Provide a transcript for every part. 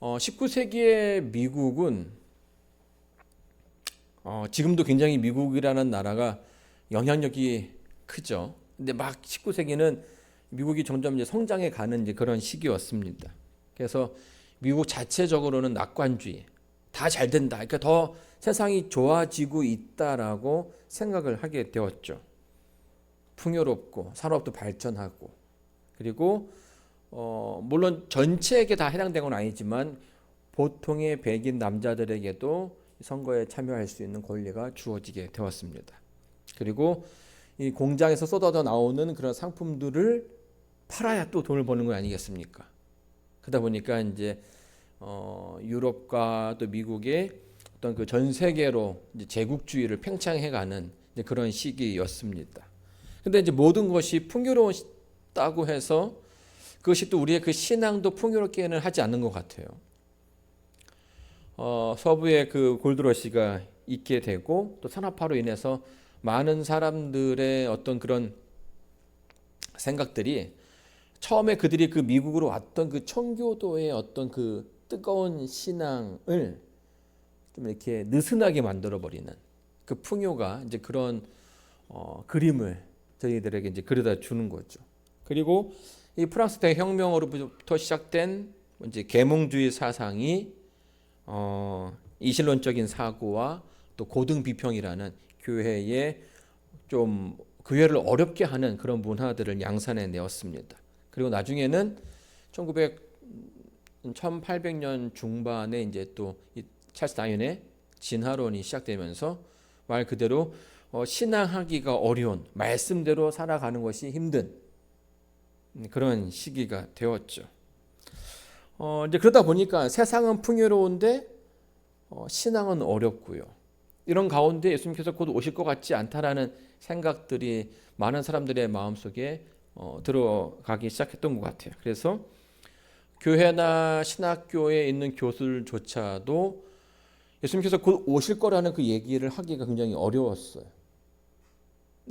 19세기의 미국은 지금도 굉장히 미국이라는 나라가 영향력이 크죠. 근데 막 19세기는 미국이 점점 이제 성장해 가는 이제 그런 시기였습니다. 그래서 미국 자체적으로는 낙관주의, 다 잘 된다. 그러니까 더 세상이 좋아지고 있다라고 생각을 하게 되었죠. 풍요롭고 산업도 발전하고 그리고 물론 전체에게 다 해당된 건 아니지만 보통의 백인 남자들에게도 선거에 참여할 수 있는 권리가 주어지게 되었습니다. 그리고 이 공장에서 쏟아져 나오는 그런 상품들을 팔아야 또 돈을 버는 거 아니겠습니까? 그러다 보니까 이제 유럽과 또 미국의 어떤 그 전 세계로 이제 제국주의를 팽창해가는 이제 그런 시기였습니다. 근데 이제 모든 것이 풍요로웠다고 해서 그것이 또 우리의 그 신앙도 풍요롭게는 하지 않는 것 같아요. 서부에 그 골드러시가 있게 되고 또 산업화로 인해서 많은 사람들의 어떤 그런 생각들이 처음에 그들이 그 미국으로 왔던 그 청교도의 어떤 그 뜨거운 신앙을 좀 이렇게 느슨하게 만들어 버리는 그 풍요가 이제 그런 그림을 저희들에게 이제 그려다 주는 거죠. 그리고 이 프랑스 대혁명으로부터 시작된 이제 계몽주의 사상이 이신론적인 사고와 또 고등 비평이라는 교회에 좀 교회를 어렵게 하는 그런 문화들을 양산해 내었습니다. 그리고 나중에는 1800년 중반에 이제 또 이 찰스 다윈의 진화론이 시작되면서 말 그대로 신앙하기가 어려운 말씀대로 살아가는 것이 힘든 그런 시기가 되었죠. 이제 그러다 보니까 세상은 풍요로운데 신앙은 어렵고요. 이런 가운데 예수님께서 곧 오실 것 같지 않다라는 생각들이 많은 사람들의 마음속에 들어가기 시작했던 것 같아요. 그래서 교회나 신학교에 있는 교수들조차도 예수님께서 곧 오실 거라는 그 얘기를 하기가 굉장히 어려웠어요.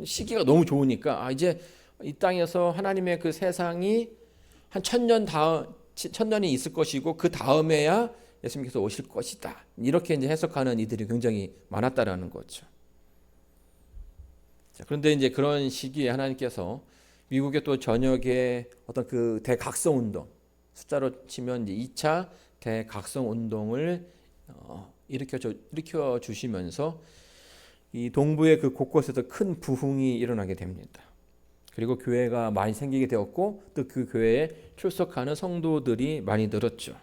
시기가 너무 좋으니까 이제 이 땅에서 하나님의 그 세상이 한 1000년이 있을 것이고 그 다음에야 예수님께서 오실 것이다. 이렇게 이제 해석하는 이들이 굉장히 많았다라는 거죠. 자, 그런데 이제 그런 시기에 하나님께서 미국의 또 전역에 어떤 그 대각성 운동, 숫자로 치면 이제 2차 대각성 운동을 일으켜 주시면서 이 동부의 그 곳곳에서 큰 부흥이 일어나게 됩니다. 그리고 교회가 많이 생기게 되었고 또 그 교회에 출석하는 성도들이 많이 늘었죠.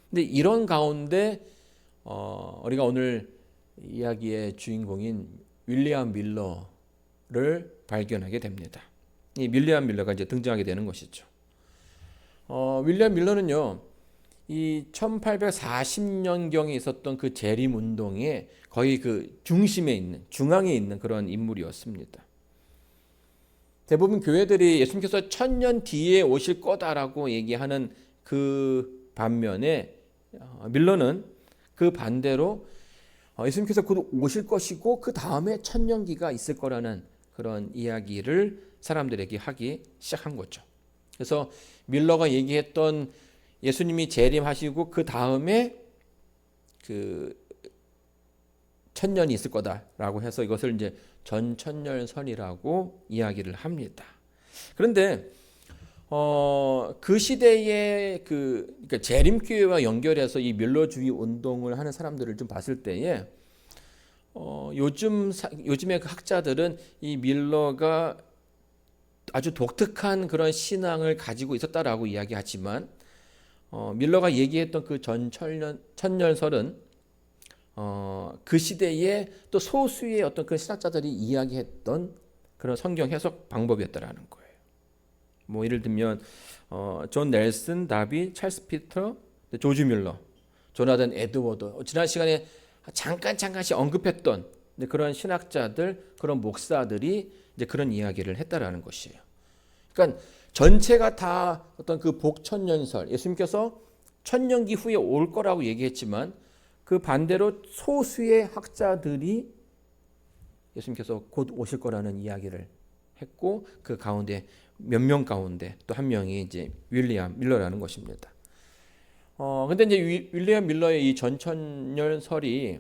근데 이런 가운데 우리가 오늘 이야기의 주인공인 윌리엄 밀러를 발견하게 됩니다. 이 윌리엄 밀러가 이제 등장하게 되는 것이죠. 윌리엄 밀러는요, 이 1840년경에 있었던 그 재림 운동의 거의 그 중앙에 있는 그런 인물이었습니다. 대부분 교회들이 예수님께서 1000년 뒤에 오실 거다라고 얘기하는 그 반면에 밀러는 그 반대로 예수님께서 곧 오실 것이고 그 다음에 천년기가 있을 거라는 그런 이야기를 사람들에게 하기 시작한 거죠. 그래서 밀러가 얘기했던 예수님이 재림하시고 그 다음에 그 천년이 있을 거다라고 해서 이것을 이제 전천년설이라고 이야기를 합니다. 그런데 그 시대의 그러니까 재림교회와 연결해서 이 밀러주의 운동을 하는 사람들을 좀 봤을 때에 요즘의 그 학자들은 이 밀러가 아주 독특한 그런 신앙을 가지고 있었다라고 이야기하지만 밀러가 얘기했던 그 천년설은 그 시대에 또 소수의 어떤 그 신학자들이 이야기했던 그런 성경 해석 방법이었다라는 거예요. 뭐 예를 들면 존 넬슨, 다비, 찰스 피터, 조지 밀러, 조나단 에드워드, 지난 시간에 잠깐씩 언급했던 그런 신학자들, 그런 목사들이 이제 그런 이야기를 했다라는 것이에요. 그러니까 전체가 다 어떤 그 복천년설, 예수님께서 천년기 후에 올 거라고 얘기했지만 그 반대로 소수의 학자들이 예수님께서 곧 오실 거라는 이야기를 했고 그 가운데 몇 명 가운데 또 한 명이 이제 윌리엄 밀러라는 것입니다. 근데 이제 윌리엄 밀러의 이 전천년설이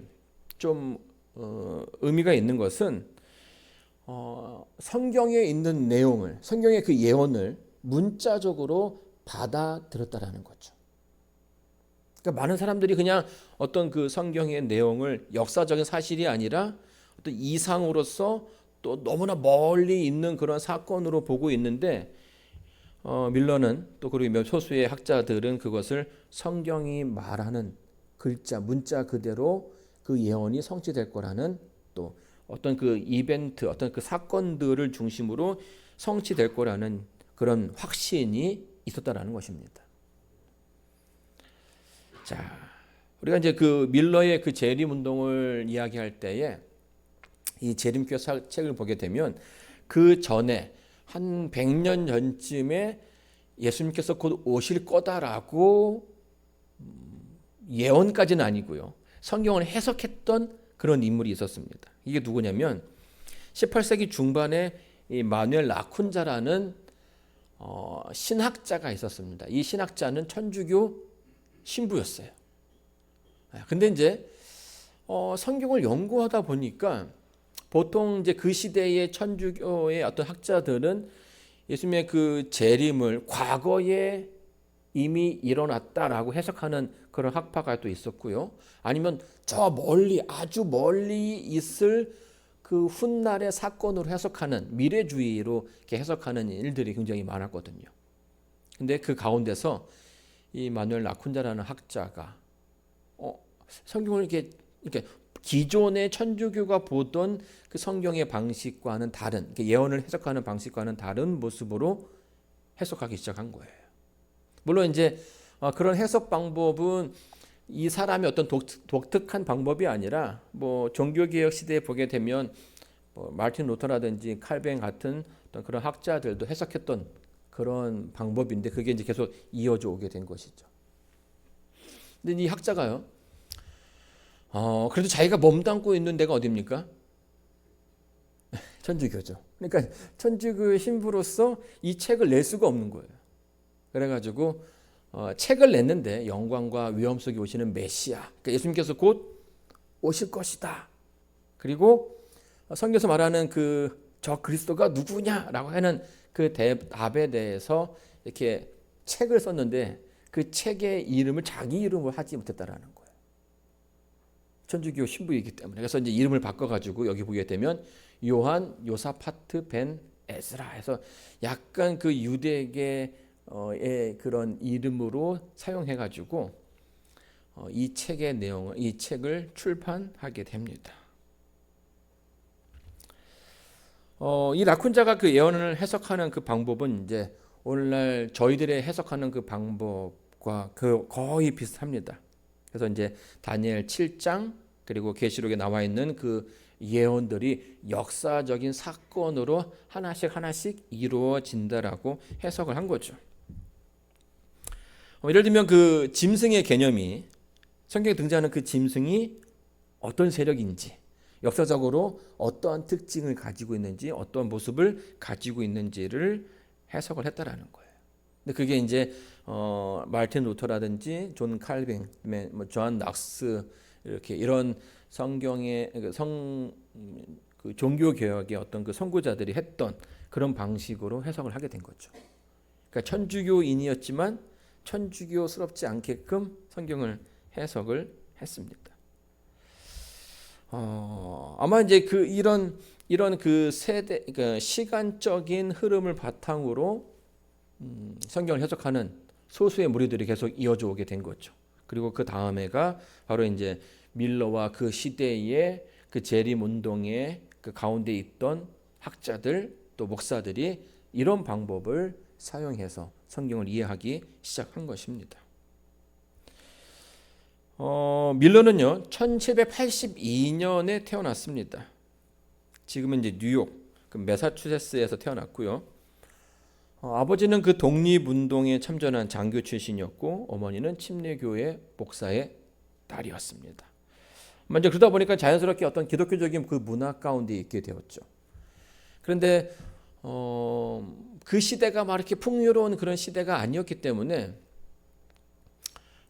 좀 의미가 있는 것은 성경에 있는 내용을, 성경의 그 예언을 문자적으로 받아들였다라는 거죠. 그러니까 많은 사람들이 그냥 어떤 그 성경의 내용을 역사적인 사실이 아니라 어떤 이상으로서 또 너무나 멀리 있는 그런 사건으로 보고 있는데, 밀러는 또 그리고 몇 소수의 학자들은 그것을 성경이 말하는 글자, 문자 그대로 그 예언이 성취될 거라는, 또 어떤 그 이벤트, 어떤 그 사건들을 중심으로 성취될 거라는 그런 확신이 있었다라는 것입니다. 자, 우리가 이제 그 밀러의 그 재림 운동을 이야기할 때에 이 재림교 책을 보게 되면 그 전에 한 100년 전쯤에 예수님께서 곧 오실 거다라고 예언까지는 아니고요, 성경을 해석했던 그런 인물이 있었습니다. 이게 누구냐면 18세기 중반에 이 마누엘 라쿤자라는 신학자가 있었습니다. 이 신학자는 천주교 신부였어요. 근데 이제 성경을 연구하다 보니까 보통 이제 그 시대의 천주교의 어떤 학자들은 예수님의 그 재림을 과거에 이미 일어났다라고 해석하는 그런 학파가 또 있었고요. 아니면 저 멀리, 아주 멀리 있을 그 훗날의 사건으로 해석하는, 미래주의로 이렇게 해석하는 일들이 굉장히 많았거든요. 근데 그 가운데서 이 마누엘 라쿤자라는 학자가 성경을 이렇게 기존의 천주교가 보던 그 성경의 방식과는 다른, 예언을 해석하는 방식과는 다른 모습으로 해석하기 시작한 거예요. 물론 이제 그런 해석 방법은 이 사람의 어떤 독특한 방법이 아니라, 뭐 종교개혁 시대에 보게 되면 뭐 마르틴 루터라든지 칼뱅 같은 어떤 그런 학자들도 해석했던 그런 방법인데, 그게 이제 계속 이어져 오게 된 것이죠. 근데 이 학자가요, 그래도 자기가 몸담고 있는 데가 어디입니까? 천주교죠. 그러니까 천주교의 신부로서 이 책을 낼 수가 없는 거예요. 그래가지고 책을 냈는데, 영광과 위엄 속에 오시는 메시아, 그러니까 예수님께서 곧 오실 것이다. 그리고 성경에서 말하는 그 저 그리스도가 누구냐라고 하는 그 답에 대해서 이렇게 책을 썼는데, 그 책의 이름을 자기 이름으로 하지 못했다라는 거예요. 천주교 신부이기 때문에. 그래서 이제 이름을 바꿔가지고 여기 보게 되면 요한 요사파트 벤 에스라 해서 약간 그 유대계의 그런 이름으로 사용해가지고 이 책의 내용을, 이 책을 출판하게 됩니다. 이 라쿤자가 그 예언을 해석하는 그 방법은 이제 오늘날 저희들의 해석하는 그 방법과 거의 비슷합니다. 그래서 이제 다니엘 7장 그리고 계시록에 나와 있는 그 예언들이 역사적인 사건으로 하나씩 이루어진다라고 해석을 한 거죠. 예를 들면 그 짐승의 개념이, 성경에 등장하는 그 짐승이 어떤 세력인지, 역사적으로 어떠한 특징을 가지고 있는지, 어떤 모습을 가지고 있는지를 해석을 했다라는 거예요. 근데 그게 이제 마르틴 루터라든지 존 칼빈, 뭐 존 낙스, 이렇게 이런 성경의 그 종교 개혁의 어떤 그 선구자들이 했던 그런 방식으로 해석을 하게 된 거죠. 그러니까 천주교인이었지만 천주교스럽지 않게끔 성경을 해석을 했습니다. 아마 이제 이런 그 세대, 그러니까 시간적인 흐름을 바탕으로 성경을 해석하는 소수의 무리들이 계속 이어져 오게 된 거죠. 그리고 그 다음에가 바로 이제 밀러와 그 시대의 그 재림 운동의 그 가운데 있던 학자들, 또 목사들이 이런 방법을 사용해서 성경을 이해하기 시작한 것입니다. 밀러는요 1782년에 태어났습니다. 지금은 이제 뉴욕 그 매사추세츠에서 태어났고요. 아버지는 그 독립운동에 참전한 장교 출신이었고, 어머니는 침례교회 목사의 딸이었습니다. 먼저 그러다 보니까 자연스럽게 어떤 기독교적인 그 문화 가운데 있게 되었죠. 그런데 그 시대가 막 이렇게 풍요로운 그런 시대가 아니었기 때문에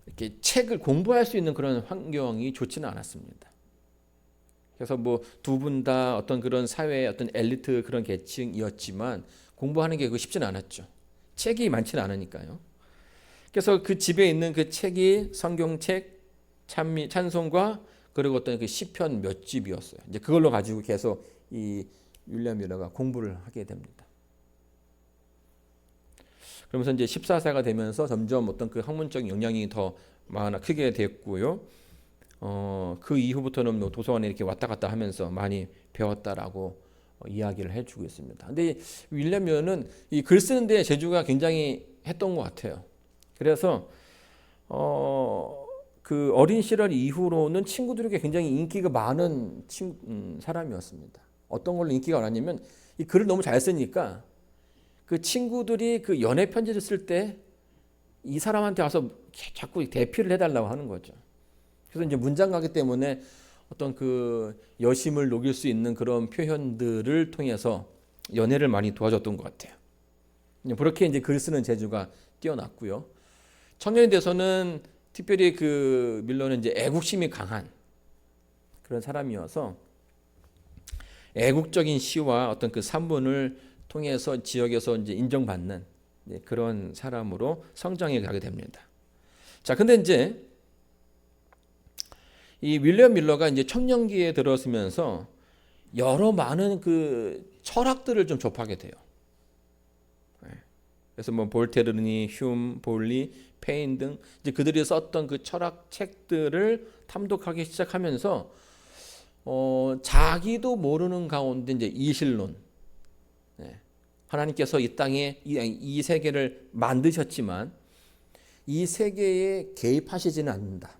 이렇게 책을 공부할 수 있는 그런 환경이 좋지는 않았습니다. 그래서 뭐 두 분 다 어떤 그런 사회의 어떤 엘리트 그런 계층이었지만 공부하는 게 쉽지는 않았죠. 책이 많지는 않으니까요. 그래서 그 집에 있는 그 책이 성경책, 찬송가 그리고 어떤 그 시편 몇 집이었어요. 이제 그걸로 가지고 계속 이 윌리엄 뮬러가 공부를 하게 됩니다. 그러면서 이제 14세가 되면서 점점 어떤 그 학문적인 영향이 더 크게 됐고요. 그 이후부터는 뭐 도서관에 이렇게 왔다 갔다 하면서 많이 배웠다라고 이야기를 해주고 있습니다. 근데 윌리엄 뮬러는 이 글 쓰는 데 재주가 굉장히 했던 것 같아요. 그래서 그 어린 시절 이후로는 친구들에게 굉장히 인기가 많은 사람이었습니다. 어떤 걸로 인기가 많았냐면 이 글을 너무 잘 쓰니까 그 친구들이 그 연애 편지를 쓸 때 이 사람한테 와서 자꾸 대피를 해달라고 하는 거죠. 그래서 이제 문장가기 때문에 어떤 그 여심을 녹일 수 있는 그런 표현들을 통해서 연애를 많이 도와줬던 것 같아요. 그렇게 이제 글 쓰는 재주가 뛰어났고요. 청년이 돼서는 특별히 그 밀러는 이제 애국심이 강한 그런 사람이어서 애국적인 시와 어떤 그 산문을 통해서 지역에서 이제 인정받는 그런 사람으로 성장해 가게 됩니다. 자, 근데 이제 이 윌리엄 밀러가 이제 청년기에 들어서면서 여러 많은 그 철학들을 좀 접하게 돼요. 그래서 뭐 볼테르니, 휴մ, 볼리, 페인 등 이제 그들이 썼던 그 철학 책들을 탐독하기 시작하면서 자기도 모르는 가운데 이제 이실론, 하나님께서 이 땅에 이 세계를 만드셨지만 이 세계에 개입하시지는 않는다.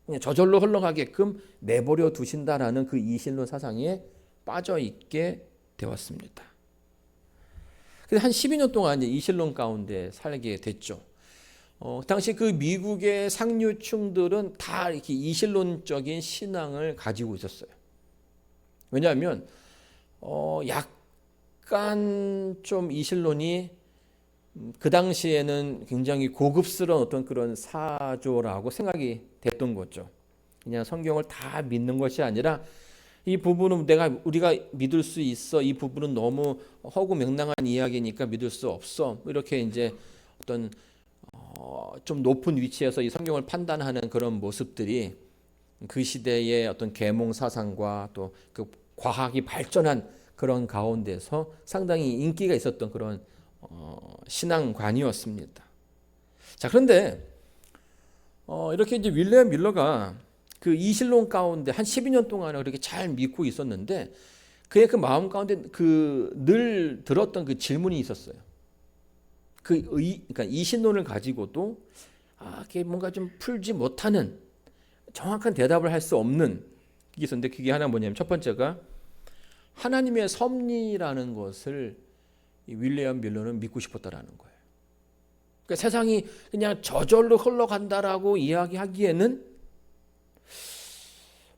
그냥 저절로 흘러가게끔 내버려 두신다라는 그 이실론 사상에 빠져 있게 되었습니다. 그래서 한 12년 동안 이제 이실론 가운데 살게 됐죠. 당시 그 미국의 상류층들은 다 이렇게 이실론적인 신앙을 가지고 있었어요. 왜냐하면 약간 좀 이실론이 그 당시에는 굉장히 고급스러운 어떤 그런 사조라고 생각이 됐던 거죠. 그냥 성경을 다 믿는 것이 아니라 이 부분은 우리가 믿을 수 있어. 이 부분은 너무 허구맹랑한 이야기니까 믿을 수 없어. 이렇게 이제 어떤 좀 높은 위치에서 이 성경을 판단하는 그런 모습들이 그 시대의 어떤 계몽 사상과 또 그 과학이 발전한 그런 가운데서 상당히 인기가 있었던 그런 신앙관이었습니다. 자, 그런데 이렇게 이제 윌리엄 밀러가 그 이실론 가운데 한 12년 동안에 그렇게 잘 믿고 있었는데 그의 그 마음 가운데 그 늘 들었던 그 질문이 있었어요. 그러니까 이신론을 가지고도 그게 뭔가 좀 풀지 못하는 정확한 대답을 할 수 없는 게 있었는데 그게 하나 뭐냐면 첫 번째가 하나님의 섭리라는 것을 이 윌리엄 밀러는 믿고 싶었다라는 거예요. 그러니까 세상이 그냥 저절로 흘러간다라고 이야기하기에는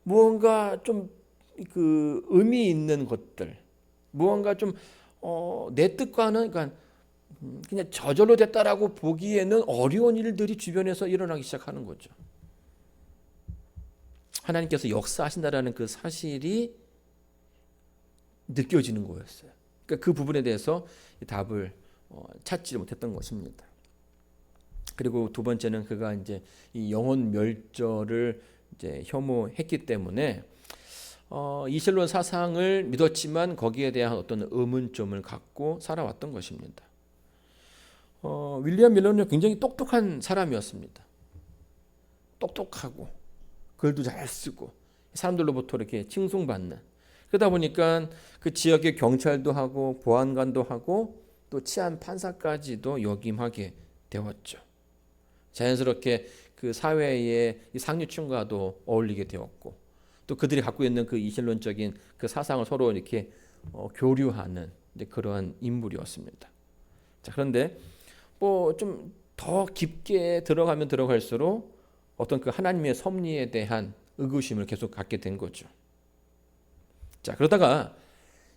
무언가 좀 그 의미 있는 것들, 무언가 좀 내 뜻과는 그러니까 그냥 저절로 됐다라고 보기에는 어려운 일들이 주변에서 일어나기 시작하는 거죠. 하나님께서 역사하신다라는 그 사실이 느껴지는 거였어요. 그러니까 그 부분에 대해서 답을 찾지 못했던 것입니다. 그리고 두 번째는 그가 이제 이 영혼 멸절을 이제 혐오했기 때문에 이실론 사상을 믿었지만 거기에 대한 어떤 의문점을 갖고 살아왔던 것입니다. 윌리엄 밀러는 굉장히 똑똑한 사람이었습니다. 똑똑하고 글도 잘 쓰고 사람들로부터 이렇게 칭송받는, 그러다 보니까 그 지역의 경찰도 하고 보안관도 하고 또 치안 판사까지도 역임하게 되었죠. 자연스럽게 그 사회의 상류층과도 어울리게 되었고 또 그들이 갖고 있는 그 이실론적인 그 사상을 서로 이렇게 교류하는 그러한 인물이었습니다. 자, 그런데 뭐 좀 더 깊게 들어가면 들어갈수록 어떤 그 하나님의 섭리에 대한 의구심을 계속 갖게 된 거죠. 자, 그러다가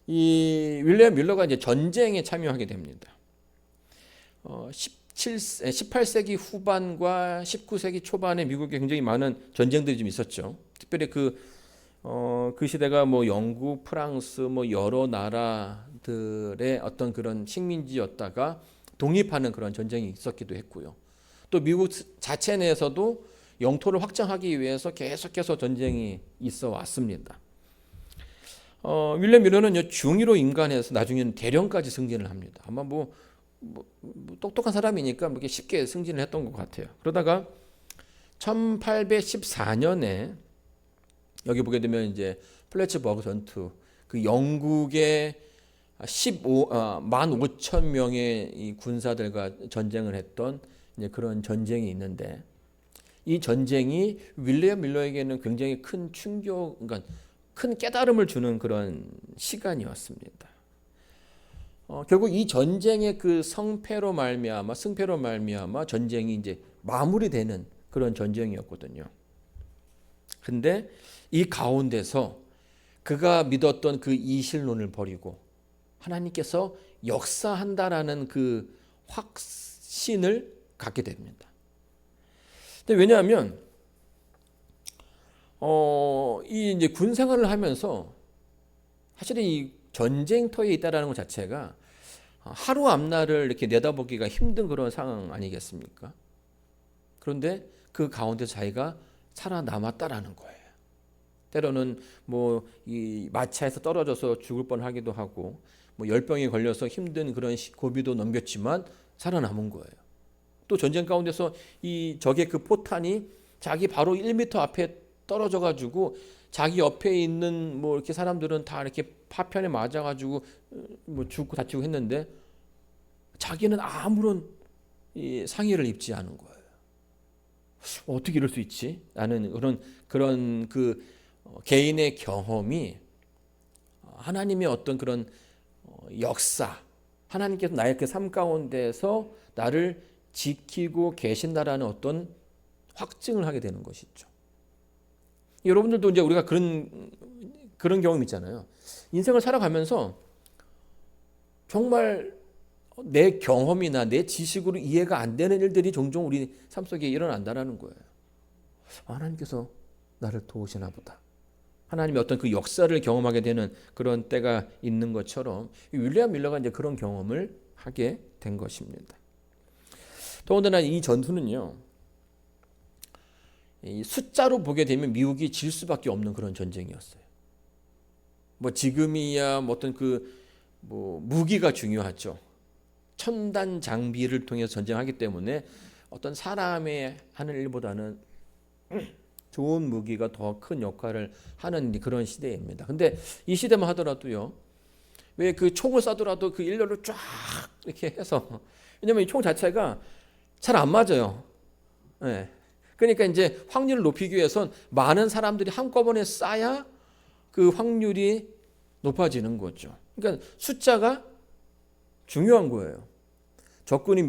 이 윌리엄 밀러가 이제 전쟁에 참여하게 됩니다. 18세기 후반과 19세기 초반에 미국에 굉장히 많은 전쟁들이 좀 있었죠. 특별히 그 시대가 뭐 영국, 프랑스, 뭐 여러 나라들의 어떤 그런 식민지였다가 독립하는 그런 전쟁이 있었기도 했고요. 또 미국 자체 내에서도 영토를 확장하기 위해서 계속해서 전쟁이 있어 왔습니다. 윌리엄 밀러는 중위로 인간해서 나중에는 대령까지 승진을 합니다. 아마 뭐 똑똑한 사람이니까 뭐 쉽게 승진을 했던 것 같아요. 그러다가 1814년에 여기 보게 되면 이제 플래츠버그 전투, 그 영국의 15,000명의 이 군사들과 전쟁을 했던 이제 그런 전쟁이 있는데, 이 전쟁이 윌리엄 밀러에게는 굉장히 큰 충격, 그러니까 큰 깨달음을 주는 그런 시간이었습니다. 결국 이 전쟁의 그 승패로 말미암아 전쟁이 이제 마무리되는 그런 전쟁이었거든요. 근데 이 가운데서 그가 믿었던 그 이실론을 버리고 하나님께서 역사한다라는 그 확신을 갖게 됩니다. 근데 왜냐하면 이 이제 군 생활을 하면서 사실은 이 전쟁터에 있다라는 것 자체가 하루 앞날을 이렇게 내다보기가 힘든 그런 상황 아니겠습니까? 그런데 그 가운데 자기가 살아남았다라는 거예요. 때로는 뭐 이 마차에서 떨어져서 죽을 뻔하기도 하고, 뭐 열병에 걸려서 힘든 그런 고비도 넘겼지만 살아남은 거예요. 또 전쟁 가운데서 이 적의 그 포탄이 자기 바로 1m 앞에 떨어져 가지고 자기 옆에 있는 뭐 이렇게 사람들은 다 이렇게 파편에 맞아 가지고 뭐 죽고 다치고 했는데 자기는 아무런 상해를 입지 않은 거예요. 어떻게 이럴 수 있지? 라는 그런 그 개인의 경험이 하나님의 어떤 그런 역사, 하나님께서 나의 그 삶 가운데서 나를 지키고 계신다라는 어떤 확증을 하게 되는 것이죠. 여러분들도 이제 우리가 그런 경험 있잖아요. 인생을 살아가면서 정말 내 경험이나 내 지식으로 이해가 안 되는 일들이 종종 우리 삶 속에 일어난다는 거예요. 하나님께서 나를 도우시나 보다. 하나님의 어떤 그 역사를 경험하게 되는 그런 때가 있는 것처럼 윌리엄 밀러가 이제 그런 경험을 하게 된 것입니다. 더군다나 이 전투는요, 이 숫자로 보게 되면 미국이 질 수밖에 없는 그런 전쟁이었어요. 뭐 지금이야 뭐 어떤 뭐 무기가 중요하죠. 첨단 장비를 통해서 전쟁하기 때문에 어떤 사람의 하는 일보다는 좋은 무기가 더 큰 역할을 하는 그런 시대입니다. 근데 이 시대만 하더라도요, 왜 그 총을 쏴더라도 그 일렬로 쫙 이렇게 해서, 왜냐면 이 총 자체가 잘 안 맞아요. 네. 그러니까 이제 확률을 높이기 위해선 많은 사람들이 한꺼번에 쏴야 그 확률이 높아지는 거죠. 그러니까 숫자가 중요한 거예요. 적군이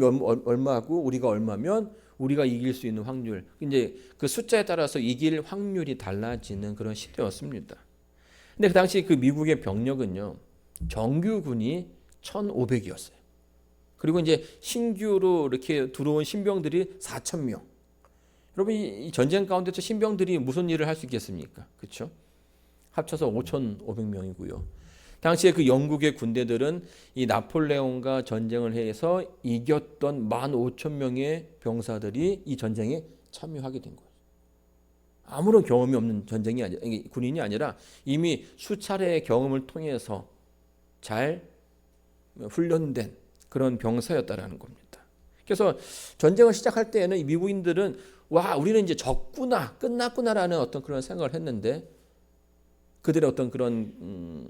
얼마고 우리가 얼마면 우리가 이길 수 있는 확률, 이제 그 숫자에 따라서 이길 확률이 달라지는 그런 시대였습니다. 근데 그 당시 그 미국의 병력은요, 정규군이 1,500이었어요. 그리고 이제 신규로 이렇게 들어온 신병들이 4,000명. 여러분, 이 전쟁 가운데서 신병들이 무슨 일을 할 수 있겠습니까? 그렇죠? 합쳐서 5,500명이고요. 당시에 그 영국의 군대들은 이 나폴레옹과 전쟁을 해서 이겼던 15,000명의 병사들이 이 전쟁에 참여하게 된 거예요. 아무런 경험이 없는 군인이 아니라 이미 수차례의 경험을 통해서 잘 훈련된 그런 병사였다라는 겁니다. 그래서 전쟁을 시작할 때에는 이 미국인들은 와, 우리는 이제 졌구나, 끝났구나라는 어떤 그런 생각을 했는데, 그들의 어떤 그런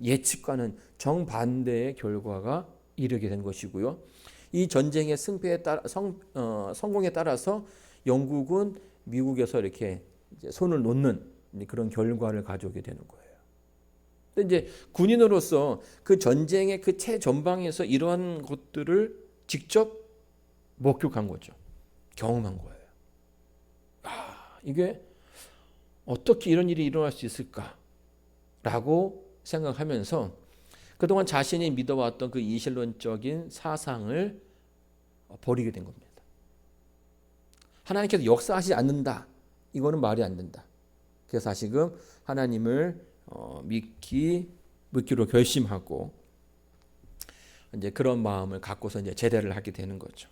예측과는 정반대의 결과가 이르게 된 것이고요. 이 전쟁의 승패에 따라 성공에 따라서 영국은 미국에서 이렇게 이제 손을 놓는 그런 결과를 가져오게 되는 거예요. 근데 이제 군인으로서 그 전쟁의 그 최전방에서 이러한 것들을 직접 목격한 거죠. 경험한 거예요. 이게 어떻게 이런 일이 일어날 수 있을까라고 생각하면서 그동안 자신이 믿어왔던 그 이실론적인 사상을 버리게 된 겁니다. 하나님께서 역사하시지 않는다. 이거는 말이 안 된다. 그래서 다시금 하나님을 믿기로 결심하고 이제 그런 마음을 갖고서 이제 제대를 하게 되는 거죠.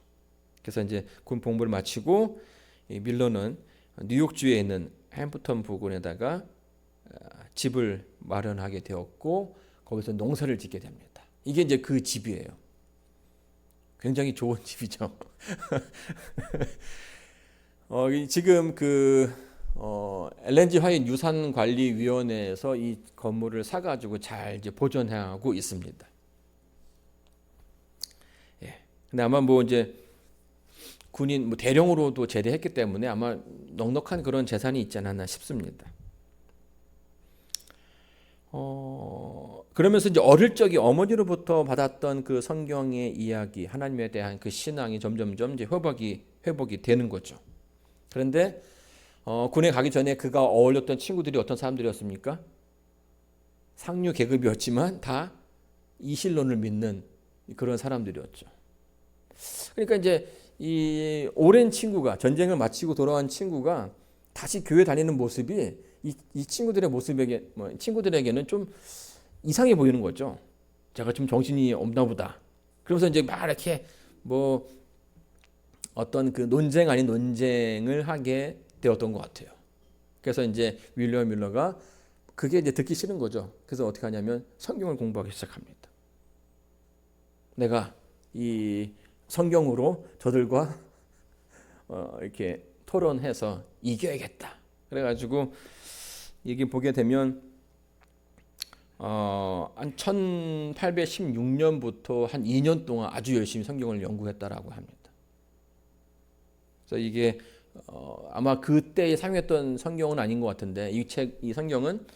그래서 이제 군 복무를 마치고 밀러는 뉴욕주에 있는 햄프턴 부근에다가 집을 마련하게 되었고 거기서 농사를 짓게 됩니다. 이게 이제 그 집이에요. 굉장히 좋은 집이죠. 지금 LNG 화인 유산관리위원회에서 이 건물을 사가지고 잘 이제 보존하고 있습니다. 예. 근데 아마 이제 군인 대령으로도 제대했기 때문에 아마 넉넉한 그런 재산이 있지 않았나 싶습니다. 그러면서 이제 어릴 적에 어머니로부터 받았던 그 성경의 이야기, 하나님에 대한 그 신앙이 점점점 이제 회복이 되는 거죠. 그런데 군에 가기 전에 그가 어울렸던 친구들이 어떤 사람들이었습니까? 상류 계급이었지만 다 이신론을 믿는 그런 사람들이었죠. 그러니까 이제 이 오랜 친구가 전쟁을 마치고 돌아온 친구가 다시 교회 다니는 모습이 이 친구들의 친구들에게는 좀 이상해 보이는 거죠. 제가 좀 정신이 없나 보다. 그러면서 이제 막 이렇게 어떤 그 논쟁 아닌 논쟁을 하게 되었던 것 같아요. 그래서 이제 윌리엄 밀러가 그게 이제 듣기 싫은 거죠. 그래서 어떻게 하냐면 성경을 공부하기 시작합니다. 내가 이 성경으로 저들과 이렇게 토론해서 이겨야겠다. 그래가지고 이게 보게 되면 한 1816년부터 한 2년 동안 아주 열심히 성경을 연구했다라고 합니다. 그래서 이게 아마 그때에 사용했던 성경은 아닌 것 같은데 이 성경은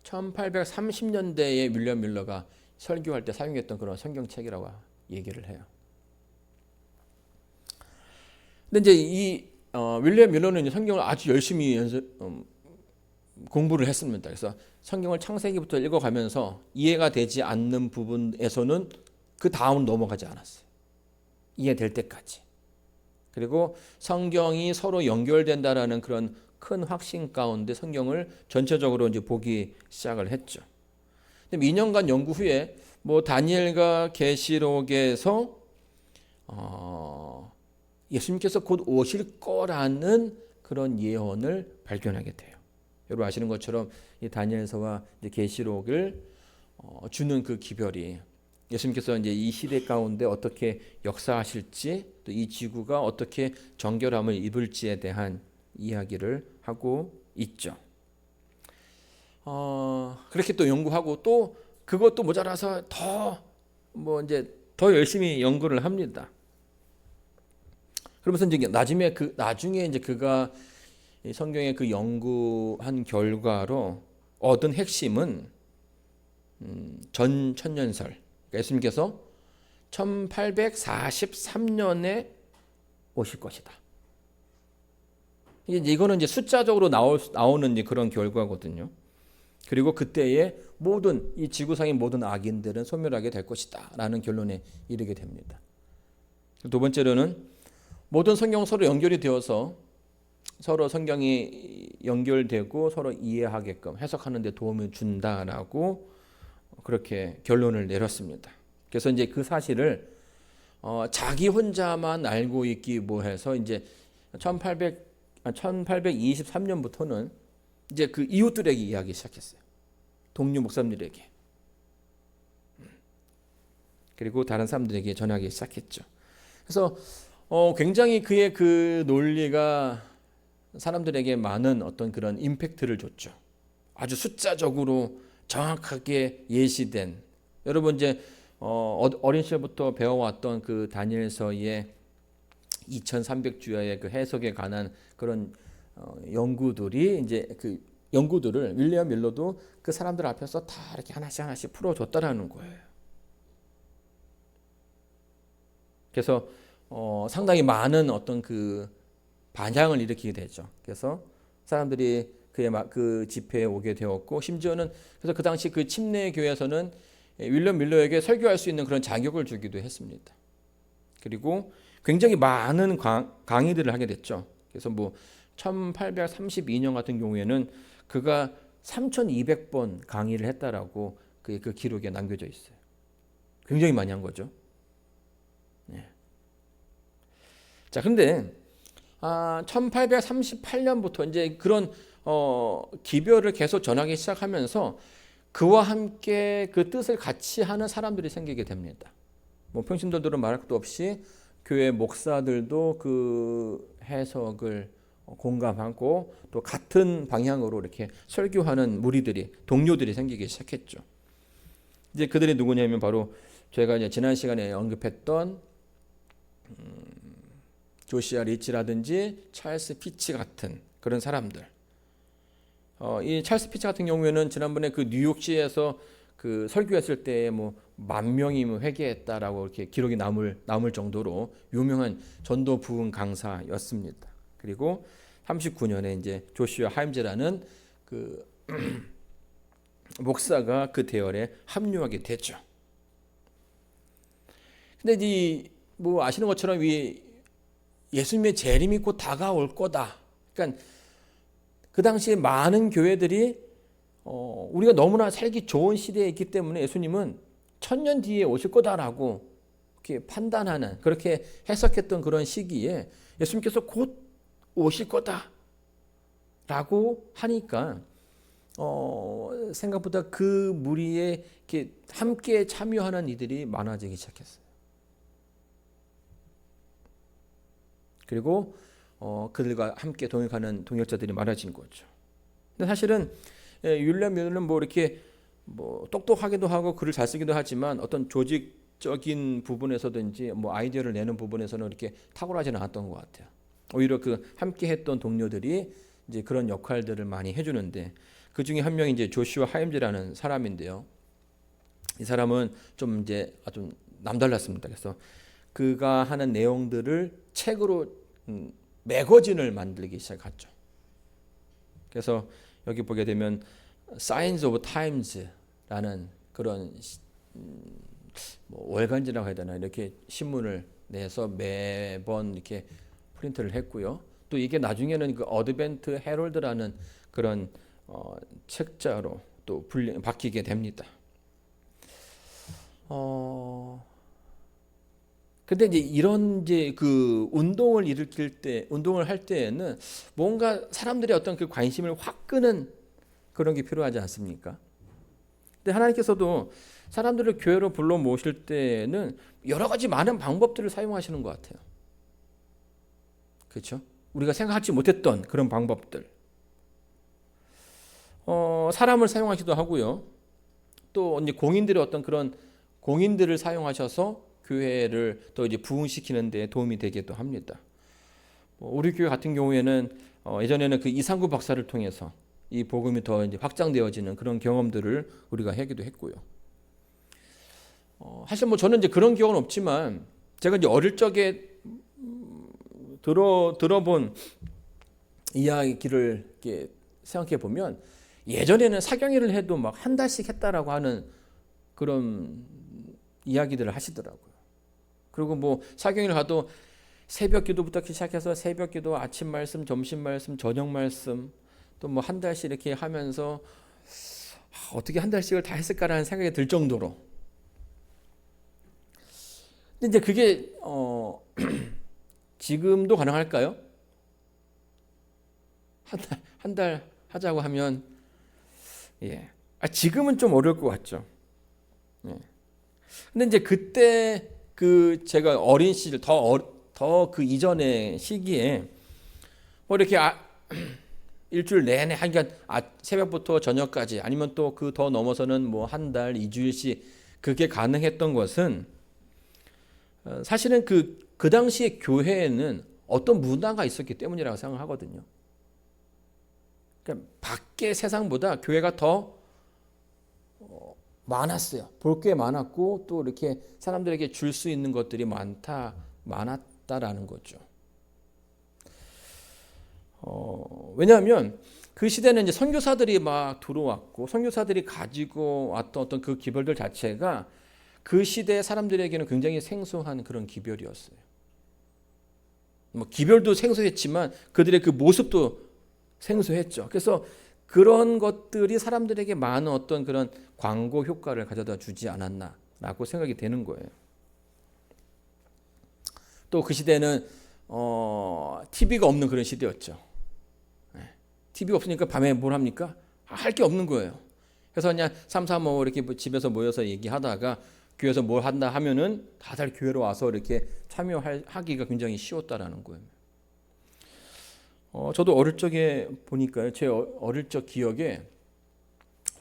1830년대에 윌리엄 밀러가 설교할 때 사용했던 그런 성경책이라고 얘기를 해요. 근데 이제 이 윌리엄 밀러는 성경을 아주 열심히 공부를 했습니다. 그래서 성경을 창세기부터 읽어가면서 이해가 되지 않는 부분에서는 그 다음 넘어가지 않았어요. 이해될 때까지. 그리고 성경이 서로 연결된다라는 그런 큰 확신 가운데 성경을 전체적으로 이제 보기 시작을 했죠. 2년간 연구 후에 다니엘과 계시록에서 예수님께서 곧 오실 거라는 그런 예언을 발견하게 돼요. 여러분 아시는 것처럼 이 다니엘서와 계시록을 주는 그 기별이 예수님께서 이제 이 시대 가운데 어떻게 역사하실지 또 이 지구가 어떻게 정결함을 입을지에 대한 이야기를 하고 있죠. 그렇게 또 연구하고 또 그것도 모자라서 더 열심히 연구를 합니다. 그러면서 이제 나중에 이제 그가 성경의 그 연구한 결과로 얻은 핵심은 전 천년설. 그러니까 예수님께서 1843년에 오실 것이다. 이거는 이제 숫자적으로 나오는 이제 그런 결과거든요. 그리고 그때에 이 지구상의 모든 악인들은 소멸하게 될 것이다라는 결론에 이르게 됩니다. 두 번째로는 모든 성경 서로 연결이 되어서 서로 성경이 연결되고 서로 이해하게끔 해석하는 데 도움을 준다라고 그렇게 결론을 내렸습니다. 그래서 이제 그 사실을 자기 혼자만 알고 있기 뭐해서 이제 1823년부터는 이제 그 이웃들에게 이야기 시작했어요. 동료 목사님들에게. 그리고 다른 사람들에게 전하기 시작했죠. 그래서 굉장히 그의 그 논리가 사람들에게 많은 어떤 그런 임팩트를 줬죠. 아주 숫자적으로 정확하게 예시된, 여러분 이제 어린 시절부터 배워왔던 그 다니엘서의 2300주야의 그 해석에 관한 그런 연구들이 이제 그 연구들을 윌리엄 밀러도 그 사람들 앞에서 다 이렇게 하나씩 풀어줬다라는 거예요. 그래서 상당히 많은 어떤 그 반향을 일으키게 되죠. 그래서 사람들이 그 집회에 오게 되었고, 심지어는 그래서 그 당시 그 침례 교회에서는 윌리엄 밀러에게 설교할 수 있는 그런 자격을 주기도 했습니다. 그리고 굉장히 많은 강의들을 하게 됐죠. 그래서 뭐 1832년 같은 경우에는 그가 3200번 강의를 했다라고 그 기록에 남겨져 있어요. 굉장히 많이 한 거죠. 네. 자, 근데 1838년부터 이제 그런 기별을 계속 전하기 시작하면서 그와 함께 그 뜻을 같이 하는 사람들이 생기게 됩니다. 뭐 평신도들은 말할 것도 없이 교회 목사들도 그 해석을 공감하고 또 같은 방향으로 이렇게 설교하는 무리들이 동료들이 생기기 시작했죠. 이제 그들이 누구냐면 바로 저희가 이제 지난 시간에 언급했던 조시아 리치라든지 찰스 피치 같은 그런 사람들. 이 찰스 피치 같은 경우에는 지난번에 그 뉴욕시에서 그 설교했을 때 뭐 10,000명이 회개했다라고 이렇게 기록이 남을 정도로 유명한 전도 부흥 강사였습니다. 그리고 39년에 이제 조슈아 하임즈라는 그 목사가 그 대열에 합류하게 되죠. 근데 이제 뭐 아시는 것처럼 이 예수님의 재림이 곧 다가올 거다. 그러니까 그 당시에 많은 교회들이 우리가 너무나 살기 좋은 시대에 있기 때문에 예수님은 1000년 뒤에 오실 거다라고 이렇게 판단하는, 그렇게 해석했던 그런 시기에 예수님께서 곧 오실 거다라고 하니까 생각보다 그 무리에 이렇게 함께 참여하는 이들이 많아지기 시작했어요. 그리고 그들과 함께 동역하는 동역자들이 많아진 거죠. 근데 사실은 윌리엄 뭐 이렇게 뭐 똑똑하기도 하고 글을 잘 쓰기도 하지만 어떤 조직적인 부분에서든지 뭐 아이디어를 내는 부분에서는 이렇게 탁월하지는 않았던 것 같아요. 오히려 그 함께했던 동료들이 이제 그런 역할들을 많이 해주는데 그 중에 한 명이 이제 조슈아 하임즈라는 사람인데요. 이 사람은 좀 이제 아주 남달랐습니다. 그래서 그가 하는 내용들을 책으로 매거진을 만들기 시작했죠. 그래서 여기 보게 되면 Signs of Times라는 그런 뭐 월간지라고 해야 되나 이렇게 신문을 내서 매번 이렇게 프린트를 했고요. 또 이게 나중에는 그 어드벤트 헤럴드라는 그런 책자로 또 바뀌게 됩니다. 근데 이제 이런 이제 그 운동을 일으킬 때, 운동을 할 때에는 뭔가 사람들의 어떤 그 관심을 확 끄는 그런 게 필요하지 않습니까? 근데 하나님께서도 사람들을 교회로 불러 모실 때는 여러 가지 많은 방법들을 사용하시는 것 같아요. 그렇죠? 우리가 생각하지 못했던 그런 방법들. 사람을 사용하기도 하고요. 또 이제 공인들의 어떤 그런 공인들을 사용하셔서 교회를 또 이제 부흥시키는 데 도움이 되기도 합니다. 우리 교회 같은 경우에는 예전에는 그 이상구 박사를 통해서 이 복음이 더 이제 확장되어지는 그런 경험들을 우리가 하기도 했고요. 사실 뭐 저는 이제 그런 기억은 없지만 제가 이제 어릴 적에 들어본 이야기를 이렇게 생각해 보면 예전에는 사경회를 해도 막 한 달씩 했다라고 하는 그런 이야기들을 하시더라고요. 그리고 뭐 사경회를 가도 새벽 기도부터 시작해서 새벽 기도, 아침 말씀, 점심 말씀, 저녁 말씀 또 뭐 한 달씩 이렇게 하면서 어떻게 한 달씩을 다 했을까라는 생각이 들 정도로. 근데 이제 그게 지금도 가능할까요? 한 달 하자고 하면 예. 지금은 좀 어려울 것 같죠. 예. 근데 이제 그때 그 제가 어린 시절 더 그 이전의 시기에 뭐 이렇게 일주일 내내 하니까 새벽부터 저녁까지 아니면 또 그 더 넘어서는 뭐 한 달, 2주일씩 그게 가능했던 것은 사실은 그 당시에 교회에는 어떤 문화가 있었기 때문이라고 생각하거든요. 그러니까 밖의 세상보다 교회가 더 많았어요. 볼 게 많았고 또 이렇게 사람들에게 줄 수 있는 것들이 많았다라는 거죠. 왜냐하면 그 시대는 이제 선교사들이 막 들어왔고 선교사들이 가지고 왔던 어떤 그 기별들 자체가 그 시대 사람들에게는 굉장히 생소한 그런 기별이었어요. 뭐 기별도 생소했지만 그들의 그 모습도 생소했죠. 그래서 그런 것들이 사람들에게 많은 어떤 그런 광고 효과를 가져다 주지 않았나라고 생각이 되는 거예요. 또 그 시대는 TV가 없는 그런 시대였죠. TV가 없으니까 밤에 뭘 합니까? 할 게 없는 거예요. 그래서 그냥 삼삼오오 이렇게 집에서 모여서 얘기하다가 교회에서 뭘 한다 하면은 다들 교회로 와서 이렇게 참여하기가 굉장히 쉬웠다라는 거예요. 저도 어릴 적에 보니까요. 제 어릴 적 기억에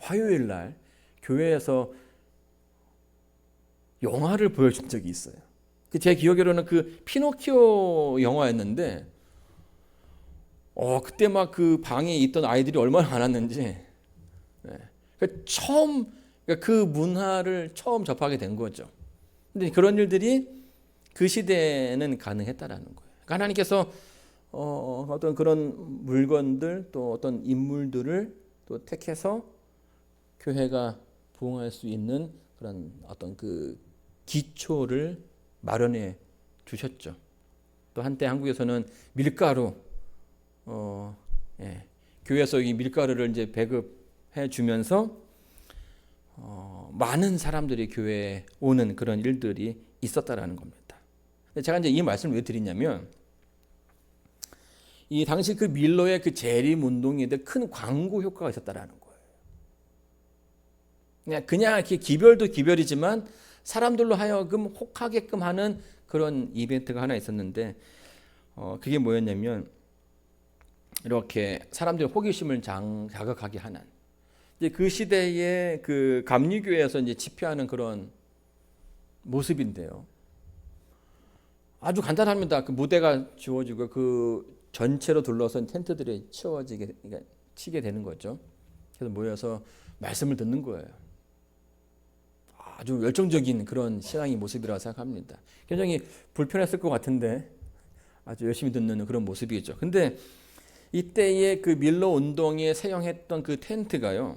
화요일 날 교회에서 영화를 보여준 적이 있어요. 제 기억으로는 그 피노키오 영화였는데 그때 막 그 방에 있던 아이들이 얼마나 많았는지 그 문화를 처음 접하게 된 거죠. 근데 그런 일들이 그 시대는 가능했다라는 거예요. 하나님께서 어떤 그런 물건들 또 어떤 인물들을 또 택해서 교회가 부흥할 수 있는 그런 어떤 그 기초를 마련해 주셨죠. 또 한때 한국에서는 밀가루 교회에서 이 밀가루를 이제 배급해 주면서 많은 사람들이 교회에 오는 그런 일들이 있었다라는 겁니다. 제가 이제 이 말씀을 왜 드리냐면 이 당시 그 밀러의 그 재림 운동인데 큰 광고 효과가 있었다라는 거예요. 그냥 이렇게 기별도 기별이지만 사람들로 하여금 혹하게끔 하는 그런 이벤트가 하나 있었는데 그게 뭐였냐면 이렇게 사람들의 호기심을 자극하게 하는 이제 그 시대의 그 감리교회에서 이제 집회하는 그런 모습인데요. 아주 간단합니다. 그 무대가 주어지고 그 전체로 둘러선 텐트들이 치게 되는 거죠. 그래서 모여서 말씀을 듣는 거예요. 아주 열정적인 그런 신앙의 모습이라고 생각합니다. 굉장히 불편했을 것 같은데 아주 열심히 듣는 그런 모습이죠. 근데 이때의 그 밀러 운동에 사용했던 그 텐트가요,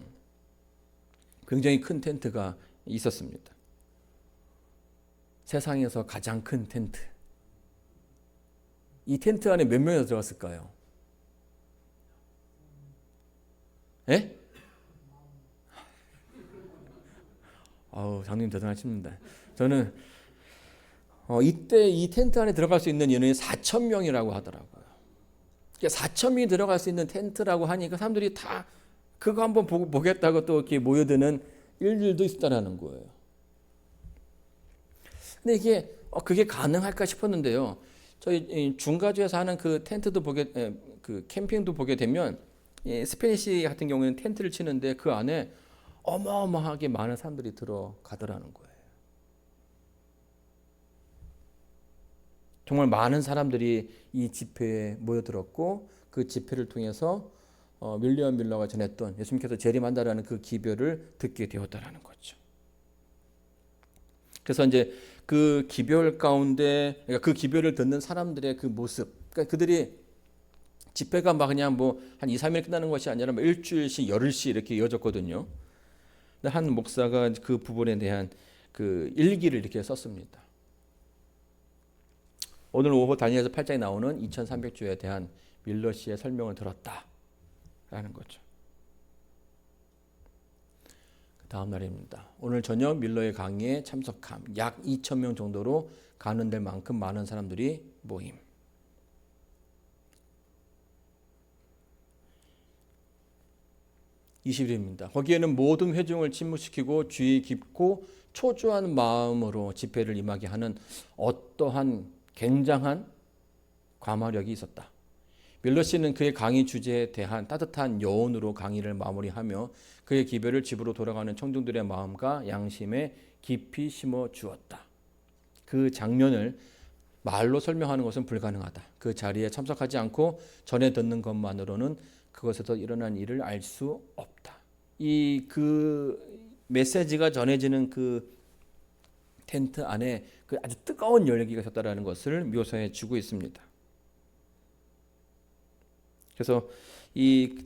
굉장히 큰 텐트가 있었습니다. 세상에서 가장 큰 텐트. 이 텐트 안에 몇 명이 들어갔을까요? 예? 장님 대단하십니다. 저는 이때 이 텐트 안에 들어갈 수 있는 인원이 4,000명이라고 하더라고요. 4,000명이 들어갈 수 있는 텐트라고 하니까 사람들이 다 그거 한번 보겠다고 또 이렇게 모여드는 일들도 있었다는 거예요. 근데 이게 그게 가능할까 싶었는데요. 저희 중가주에서 하는 그 텐트도 그 캠핑도 보게 되면 스페니시 같은 경우에는 텐트를 치는데 그 안에 어마어마하게 많은 사람들이 들어가더라는 거예요. 정말 많은 사람들이 이 집회에 모여들었고 그 집회를 통해서 윌리엄 밀러가 전했던 예수님께서 재림한다라는 그 기별을 듣게 되었다라는 거죠. 그래서 이제 그 기별 가운데 그러니까 그 기별을 듣는 사람들의 그 모습, 그러니까 그들이 집회가 막 그냥 뭐 한 2, 3일 끝나는 것이 아니라 뭐 일주일씩 열흘씩 이렇게 이어졌거든요. 근데 한 목사가 그 부분에 대한 그 일기를 이렇게 썼습니다. 오늘 오후 다니엘서 8장에 나오는 2300주에 대한 밀러 씨의 설명을 들었다라는 거죠. 그 다음 날입니다. 오늘 저녁 밀러의 강의에 참석함. 약 2,000명 정도로 가는될 만큼 많은 사람들이 모임. (20일입니다) 거기에는 모든 회중을 침묵시키고 주의 깊고 초조한 마음으로 집회를 임하게 하는 어떠한 굉장한 과마력이 있었다. 밀러 씨는 그의 강의 주제에 대한 따뜻한 여운으로 강의를 마무리하며 그의 기별을 집으로 돌아가는 청중들의 마음과 양심에 깊이 심어 주었다. 그 장면을 말로 설명하는 것은 불가능하다. 그 자리에 참석하지 않고 전해 듣는 것만으로는 그것에서 일어난 일을 알 수 없다. 그 메시지가 전해지는 그 텐트 안에 그 아주 뜨거운 열기가 있었다라는 것을 묘사해 주고 있습니다. 그래서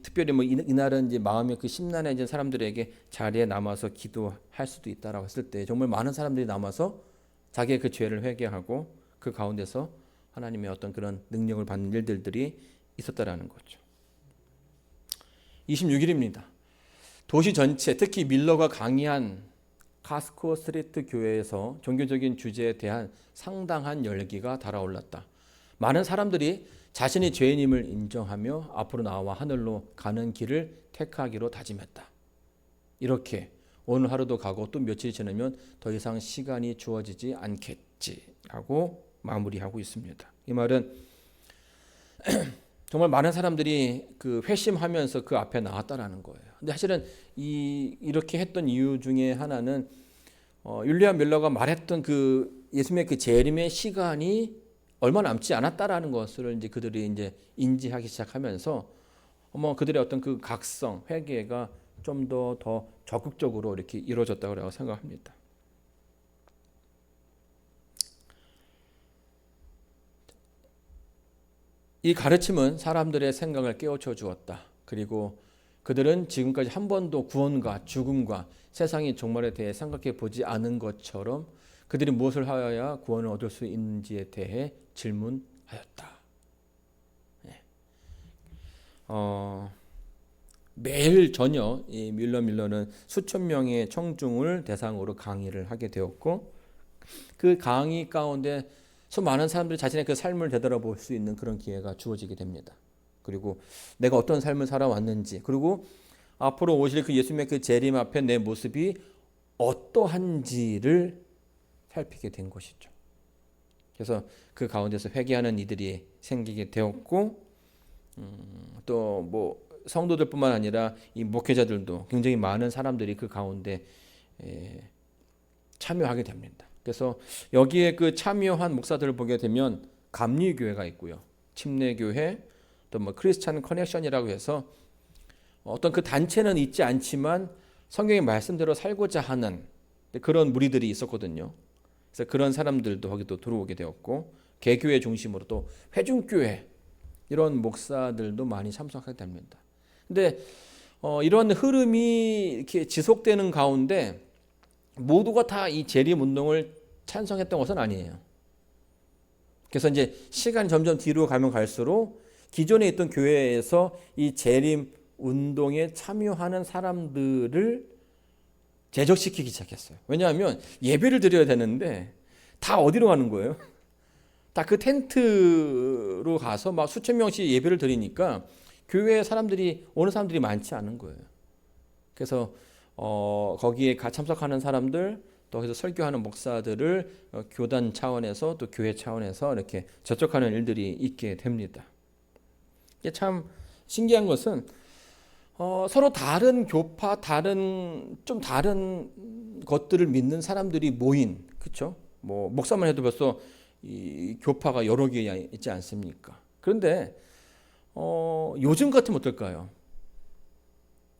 특별히 뭐 이날은 이제 마음이 그 심란해진 사람들에게 자리에 남아서 기도할 수도 있다라고 했을 때 정말 많은 사람들이 남아서 자기의 그 죄를 회개하고 그 가운데서 하나님의 어떤 그런 능력을 받는 일들이 있었다라는 거죠. 26일입니다. 도시 전체, 특히 밀러가 강의한 카스코 스트리트 교회에서 종교적인 주제에 대한 상당한 열기가 달아올랐다. 많은 사람들이 자신이 죄인임을 인정하며 앞으로 나와 하늘로 가는 길을 택하기로 다짐했다. 이렇게 오늘 하루도 가고 또 며칠이 지나면 더 이상 시간이 주어지지 않겠지라고 마무리하고 있습니다. 이 말은 정말 많은 사람들이 그 회심하면서 그 앞에 나왔다라는 거예요. 근데 사실은 이렇게 했던 이유 중에 하나는 율리안 밀러가 말했던 그 예수님의 그 재림의 시간이 얼마 남지 않았다라는 것을 이제 그들이 이제 인지하기 시작하면서 그들의 어떤 그 각성, 회개가 좀 더 적극적으로 이렇게 이루어졌다고 생각합니다. 이 가르침은 사람들의 생각을 깨우쳐 주었다. 그리고 그들은 지금까지 한 번도 구원과 죽음과 세상의 종말에 대해 생각해 보지 않은 것처럼 그들이 무엇을 하여야 구원을 얻을 수 있는지에 대해 질문하였다. 네. 매일 저녁 이 밀러는 수천 명의 청중을 대상으로 강의를 하게 되었고 그 강의 가운데 수많은 사람들이 자신의 그 삶을 되돌아볼 수 있는 그런 기회가 주어지게 됩니다. 그리고 내가 어떤 삶을 살아왔는지, 그리고 앞으로 오실 그 예수님의 그 재림 앞에 내 모습이 어떠한지를 살피게 된 것이죠. 그래서 그 가운데서 회개하는 이들이 생기게 되었고, 또 뭐 성도들뿐만 아니라 이 목회자들도 굉장히 많은 사람들이 그 가운데 참여하게 됩니다. 그래서 여기에 그 참여한 목사들을 보게 되면 감리교회가 있고요, 침례교회, 또 뭐 크리스찬 커넥션이라고 해서 어떤 그 단체는 있지 않지만 성경의 말씀대로 살고자 하는 그런 무리들이 있었거든요. 그래서 그런 사람들도 거기도 들어오게 되었고, 개교회 중심으로 또 회중교회 이런 목사들도 많이 참석하게 됩니다. 근데 이런 흐름이 이렇게 지속되는 가운데 모두가 다 이 재림 운동을 찬성했던 것은 아니에요. 그래서 이제 시간이 점점 뒤로 가면 갈수록 기존에 있던 교회에서 이 재림 운동에 참여하는 사람들을 제적시키기 시작했어요. 왜냐하면 예배를 드려야 되는데 다 어디로 가는 거예요? 다 그 텐트로 가서 막 수천 명씩 예배를 드리니까 교회에 사람들이 오는 사람들이 많지 않은 거예요. 그래서 거기에 참석하는 사람들, 또 거기서 설교하는 목사들을 교단 차원에서 또 교회 차원에서 이렇게 접촉하는 일들이 있게 됩니다. 이게 참 신기한 것은 서로 다른 교파, 좀 다른 것들을 믿는 사람들이 모인, 그렇죠? 뭐 목사만 해도 벌써 이 교파가 여러 개 있지 않습니까? 그런데 요즘 같으면 어떨까요?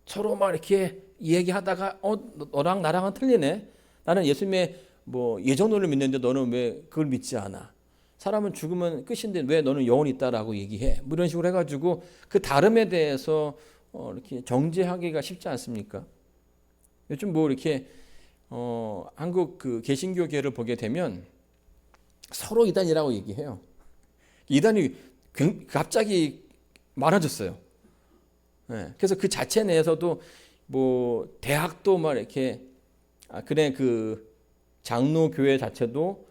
서로 막 이렇게 얘기하다가 너랑 나랑은 틀리네. 나는 예수님의 뭐 예정론을 믿는데 너는 왜 그걸 믿지 않아? 사람은 죽으면 끝인데 왜 너는 영혼이 있다라고 얘기해? 뭐 이런 식으로 해가지고 그 다름에 대해서 이렇게 정죄하기가 쉽지 않습니까? 요즘 뭐 이렇게 한국 그 개신교계를 보게 되면 서로 이단이라고 얘기해요. 이단이 갑자기 많아졌어요. 네, 그래서 그 자체 내에서도 뭐 대학도 막 이렇게 그 장로 교회 자체도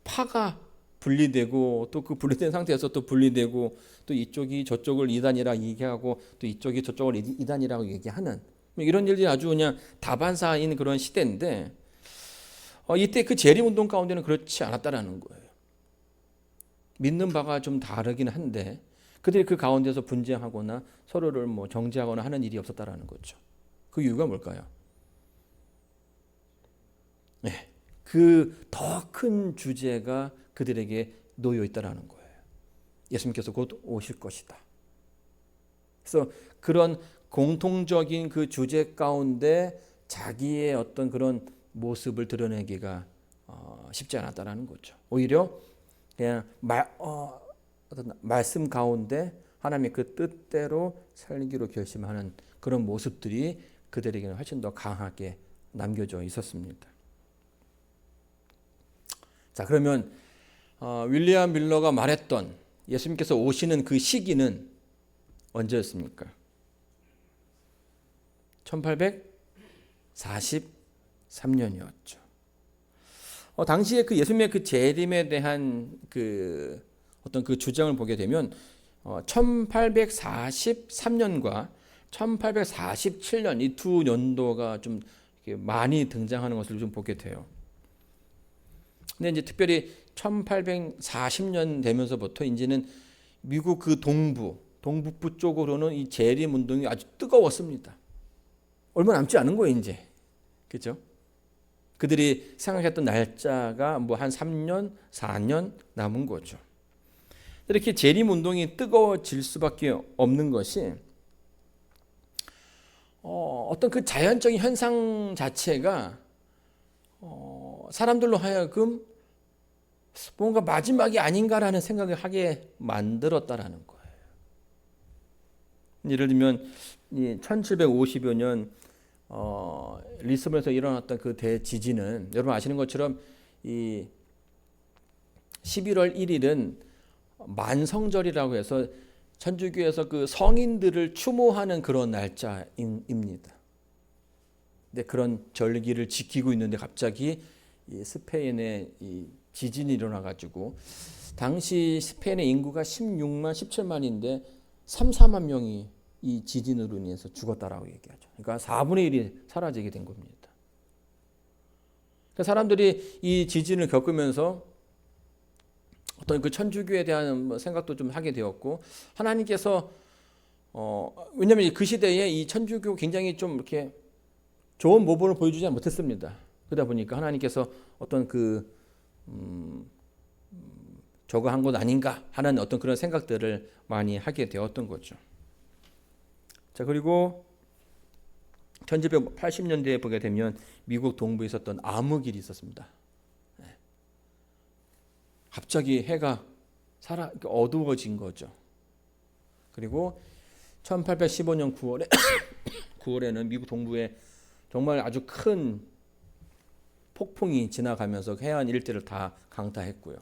파가 분리되고, 또 그 분리된 상태에서 또 분리되고, 또 이쪽이 저쪽을 이단이라 얘기하고 또 이쪽이 저쪽을 이단이라고 얘기하는 이런 일들이 아주 그냥 다반사인 그런 시대인데 이때 그 재림 운동 가운데는 그렇지 않았다라는 거예요. 믿는 바가 좀 다르긴 한데 그들이 그 가운데서 분쟁하거나 서로를 뭐 정죄하거나 하는 일이 없었다라는 거죠. 그 이유가 뭘까요? 네, 그 더 큰 주제가 그들에게 놓여 있다라는 거예요. 예수님께서 곧 오실 것이다. 그래서 그런 공통적인 그 주제 가운데 자기의 어떤 그런 모습을 드러내기가 쉽지 않았다라는 거죠. 오히려 그냥 어떤 말씀 가운데 하나님의 그 뜻대로 살기로 결심하는 그런 모습들이 그들에게는 훨씬 더 강하게 남겨져 있었습니다. 자, 그러면 윌리엄 밀러가 말했던 예수님께서 오시는 그 시기는 언제였습니까? 1843년이었죠. 당시에 그 예수님의 그 재림에 대한 그 어떤 그 주장을 보게 되면 1843년과 1847년 이 두 연도가 좀 많이 등장하는 것을 좀 보게 돼요. 근데 이제 특별히 1840년 되면서부터 이제는 미국 그 동북부 쪽으로는 이 재림 운동이 아주 뜨거웠습니다. 얼마 남지 않은 거예요, 이제. 그죠? 그들이 생각했던 날짜가 뭐 한 3년, 4년 남은 거죠. 이렇게 재림 운동이 뜨거워질 수밖에 없는 것이 어떤 그 자연적인 현상 자체가 사람들로 하여금 뭔가 마지막이 아닌가라는 생각을 하게 만들었다라는 거예요. 예를 들면 1750여 년 리스본에서 일어났던 그 대지진은 여러분 아시는 것처럼 이 11월 1일은 만성절이라고 해서 천주교에서 그 성인들을 추모하는 그런 날짜입니다. 근데 그런 절기를 지키고 있는데 갑자기 이 스페인에 이 지진이 일어나가지고 당시 스페인의 인구가 16만, 17만인데 3, 4만 명이 이 지진으로 인해서 죽었다라고 얘기하죠. 그러니까 4분의 1이 사라지게 된 겁니다. 그러니까 사람들이 이 지진을 겪으면서 어떤 그 천주교에 대한 생각도 좀 하게 되었고 하나님께서 왜냐하면 그 시대에 이 천주교 굉장히 좀 이렇게 좋은 모범을 보여주지 못했습니다. 그러다 보니까 하나님께서 어떤 그 저거 한 것 아닌가 하는 어떤 그런 생각들을 많이 하게 되었던 거죠. 자, 그리고 1780년대에 보게 되면 미국 동부에 있었던 암흑일이 있었습니다. 갑자기 해가 어두워진 거죠. 그리고 1815년 9월에는 미국 동부에 정말 아주 큰 폭풍이 지나가면서 해안 일대를 다 강타했고요.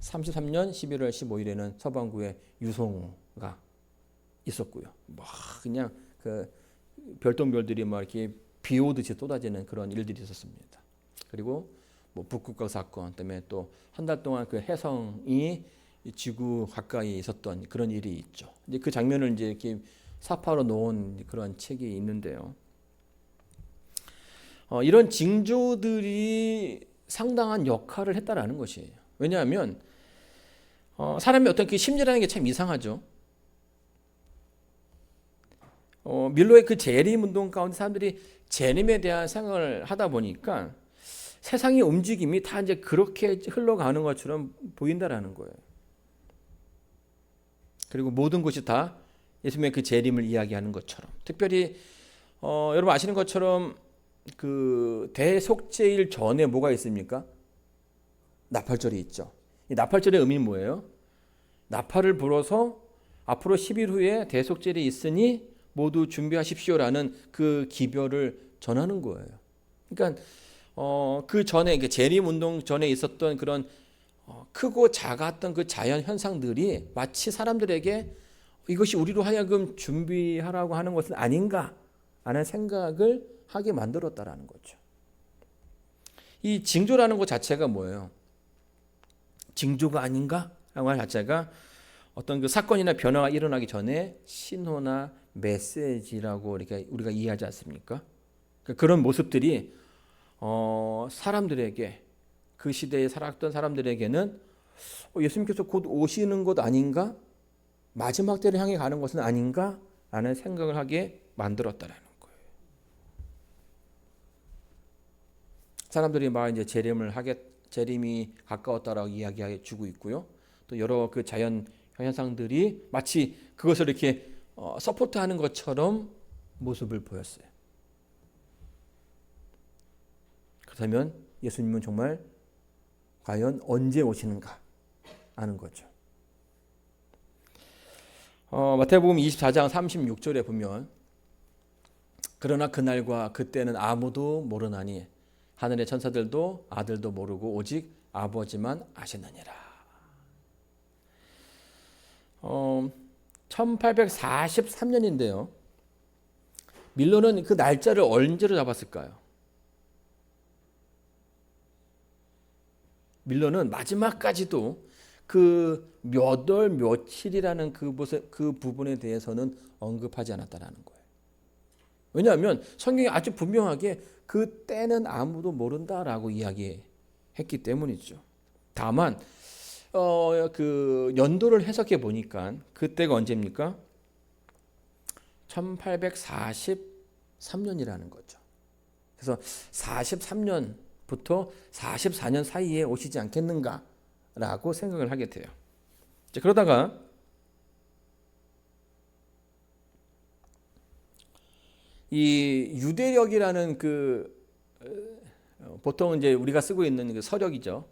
33년 11월 15일에는 서반구에 유성우가 있었고요. 막 그냥 그 별똥별들이 막 이렇게 비 오듯이 쏟아지는 그런 일들이 있었습니다. 그리고 뭐 북극과 사건 때문에 또 한 달 동안 그 혜성이 지구 가까이 있었던 그런 일이 있죠. 이제 그 장면을 이제 이렇게 사파로 놓은 그런 책이 있는데요. 이런 징조들이 상당한 역할을 했다라는 것이에요. 왜냐하면 사람의 어떤 그 심리라는 게 참 이상하죠. 밀로의 그 재림 운동 가운데 사람들이 재림에 대한 생각을 하다 보니까 세상의 움직임이 다 이제 그렇게 흘러가는 것처럼 보인다라는 거예요. 그리고 모든 것이 다 예수님의 그 재림을 이야기하는 것처럼, 특별히 여러분 아시는 것처럼 그 대속죄일 전에 뭐가 있습니까? 나팔절이 있죠. 이 나팔절의 의미는 뭐예요? 나팔을 불어서 앞으로 10일 후에 대속죄일이 있으니 모두 준비하십시오라는 그 기별을 전하는 거예요. 그러니까 그 전에 재림 운동 전에 있었던 그런 크고 작았던 그 자연 현상들이 마치 사람들에게 이것이 우리로 하여금 준비하라고 하는 것은 아닌가 하는 생각을 하게 만들었다라는 거죠. 이 징조라는 것 자체가 뭐예요? 징조가 아닌가 하는 것 자체가 어떤 그 사건이나 변화가 일어나기 전에 신호나 메시지라고 우리가 이해하지 않습니까? 그런 모습들이 사람들에게, 그 시대에 살았던 사람들에게는 예수님께서 곧 오시는 것 아닌가? 마지막 때를 향해 가는 것은 아닌가? 라는 생각을 하게 만들었다라는 거예요. 사람들이 막 이제 재림이 가까웠다라고 이야기해 주고 있고요. 또 여러 그 자연 현상들이 마치 그것을 이렇게 서포트하는 것처럼 모습을 보였어요. 그렇다면 예수님은 정말 과연 언제 오시는가 하는 거죠. 마태복음 24장 36절에 보면 그러나 그날과 그때는 아무도 모르나니 하늘의 천사들도 아들도 모르고 오직 아버지만 아시느니라. 1843년인데요. 밀러는 그 날짜를 언제로 잡았을까요? 밀러는 마지막까지도 그 몇 월 며칠이라는 그 부분에 대해서는 언급하지 않았다는 거예요. 왜냐하면 성경이 아주 분명하게 그 때는 아무도 모른다라고 이야기했기 때문이죠. 다만 그 연도를 해석해 보니까 그때가 언제입니까? 1843년이라는 거죠. 그래서 43년부터 44년 사이에 오시지 않겠는가라고 생각을 하게 돼요. 그러다가 이 유대력이라는 보통 이제 우리가 쓰고 있는 그 서력이죠.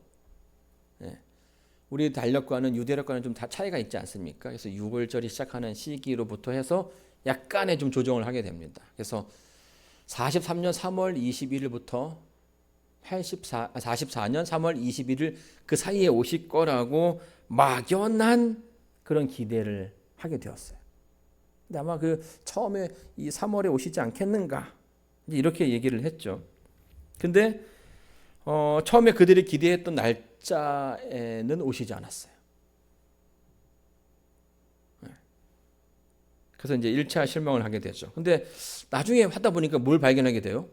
우리 달력과는 유대력과는 좀 다 차이가 있지 않습니까? 그래서 6월절이 시작하는 시기로부터 해서 약간의 좀 조정을 하게 됩니다. 그래서 43년 3월 21일부터 44년 3월 21일 그 사이에 오실 거라고 막연한 그런 기대를 하게 되었어요. 근데 아마 그 처음에 이 3월에 오시지 않겠는가 이렇게 얘기를 했죠. 근데 처음에 그들이 기대했던 날짜에는 오시지 않았어요. 그래서 이제 1차 실망을 하게 되죠. 근데 나중에 하다 보니까 뭘 발견하게 돼요?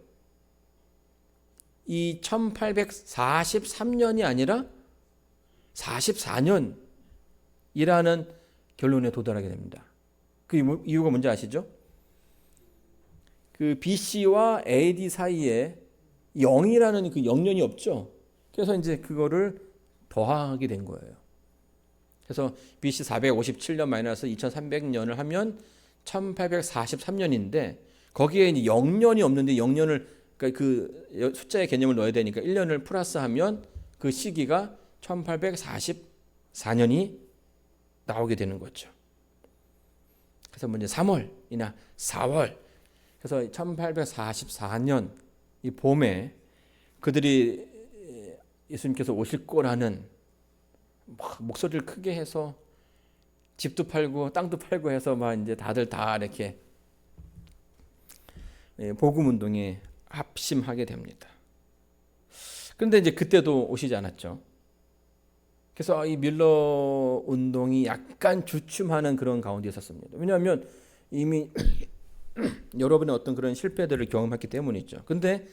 이 1843년이 아니라 44년이라는 결론에 도달하게 됩니다. 그 이유가 뭔지 아시죠? 그 BC와 AD 사이에 0이라는 그 0년이 없죠. 그래서 이제 그거를 더하게 된 거예요. 그래서 BC 457년 마이너스 2300년을 하면 1843년인데 거기에 이제 0년이 없는데 0년을 그러니까 그 숫자의 개념을 넣어야 되니까 1년을 플러스하면 그 시기가 1844년이 나오게 되는 거죠. 그래서 먼저 3월이나 4월. 그래서 1844년 이 봄에 그들이 예수님께서 오실 거라는 목소리를 크게 해서 집도 팔고 땅도 팔고 해서 막 이제 다들 다 이렇게 복음 운동에 합심하게 됩니다. 그런데 이제 그때도 오시지 않았죠. 그래서 이 밀러 운동이 약간 주춤하는 그런 가운데 있었습니다. 왜냐하면 이미 여러분의 어떤 그런 실패들을 경험했기 때문이죠. 근데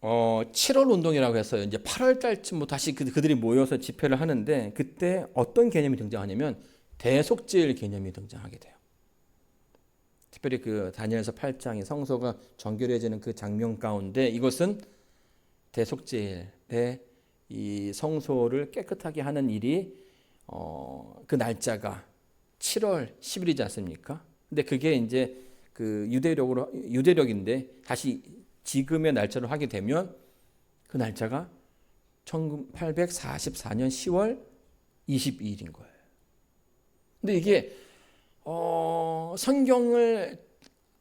7월 운동이라고 해서 이제 8월 달쯤 다시 그들이 모여서 집회를 하는데 그때 어떤 개념이 등장하냐면 대속죄일 개념이 등장하게 돼요. 특별히 그 다니엘서 8장의 성소가 정결해지는 그 장면 가운데 이것은 대속죄일에 이 성소를 깨끗하게 하는 일이 그 날짜가 7월 10일이지 않습니까? 근데 그게 이제 그 유대력인데 다시 지금의 날짜로 하게 되면 그 날짜가 1844년 10월 22일인 거예요. 근데 이게 성경을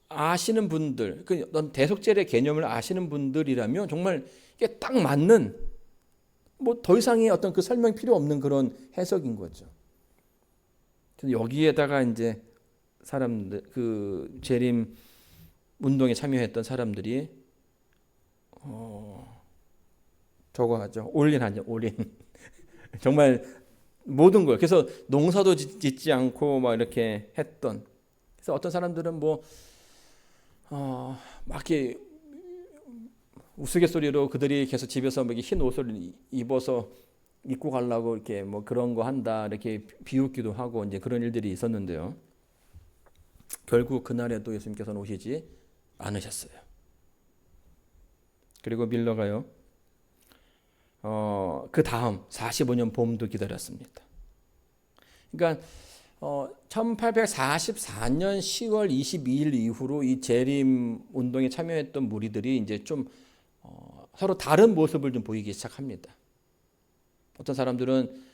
아시는 분들, 그 대속죄의 개념을 아시는 분들이라면 정말 이게 딱 맞는 뭐 더 이상의 어떤 그 설명 필요 없는 그런 해석인 거죠. 여기에다가 이제 사람들 그 재림 운동에 참여했던 사람들이 저거 하죠. 올인하죠. 올인. 정말 모든 걸. 그래서 농사도 짓지 않고 막 이렇게 했던. 그래서 어떤 사람들은 막 이렇게 우스갯소리로 그들이 계속 집에서 흰 옷을 입어서 입고 가려고 이렇게 뭐 그런 거 한다 이렇게 비웃기도 하고 이제 그런 일들이 있었는데요. 결국 그날에도 예수님께서는 오시지 않으셨어요. 그리고 밀러가요. 그 다음 45년 봄도 기다렸습니다. 그러니까 1844년 10월 22일 이후로 이 재림 운동에 참여했던 무리들이 이제 좀 서로 다른 모습을 좀 보이기 시작합니다. 어떤 사람들은